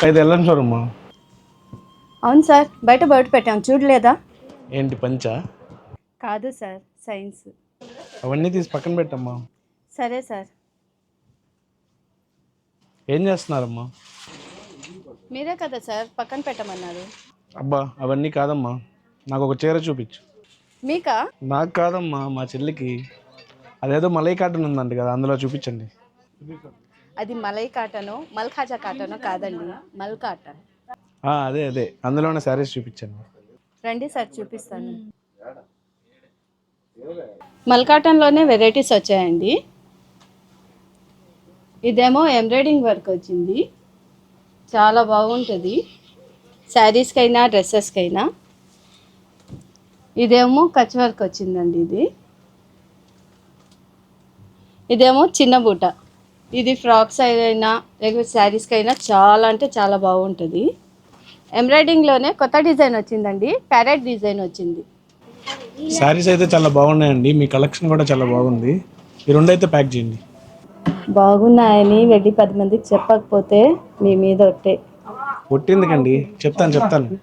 ఇది వెళ్ళండి చూడమ్మా. అవును సార్, బయట పెట్టాం చూడలేదా? ఏంటి పంచా? కాదు సార్, సైన్స్. అవన్నీ తీసి పక్కన పెట్టమ్మా. సరే సార్. ఏం చేస్తున్నారమ్మా? మీరే కదా సార్ పక్కన పెట్టమన్నారు. అబ్బా అవన్నీ కాదమ్మా, నాకు ఒక చీర చూపించు. మీకా? నాకు కాదమ్మా, మా చెల్లికి. అదేదో మలై కాటన్ ఉందంట కదా, అందులో చూపించండి. అది మలై కాటనో మల్కాజా కాటనో కాదండి, మల్ కాటన్. అదే అదే, అందులోనే శారీస్ చూపించండి. రండి సార్ చూపిస్తాను. మల్ కాటన్లోనే వెరైటీస్ వచ్చాయండి. ఇదేమో ఎంబ్రాయిడింగ్ వర్క్ వచ్చింది, చాలా బాగుంటుంది శారీస్కైనా డ్రెస్సెస్కైనా. ఇదేమో కచ్ వర్క్ వచ్చిందండి. ఇదేమో చిన్న బూట. ఇది ఫ్రాక్స్ అయినా లేకపోతే శారీస్కైనా చాలా అంటే చాలా బాగుంటుంది. ఎంబ్రాయిడింగ్లోనే కొత్త డిజైన్ వచ్చిందండి, ప్యారెట్ డిజైన్ వచ్చింది. శారీస్ అయితే చాలా బాగున్నాయండి, మీ కలెక్షన్ కూడా చాలా బాగుంది. ఈ రెండు అయితే ప్యాక్ చేయండి. బాగున్నాయని వెళ్ళి 10 మందికి చెప్పకపోతే మీ మీద ఒట్టే. ఒట్టేందుకండి, చెప్తాను.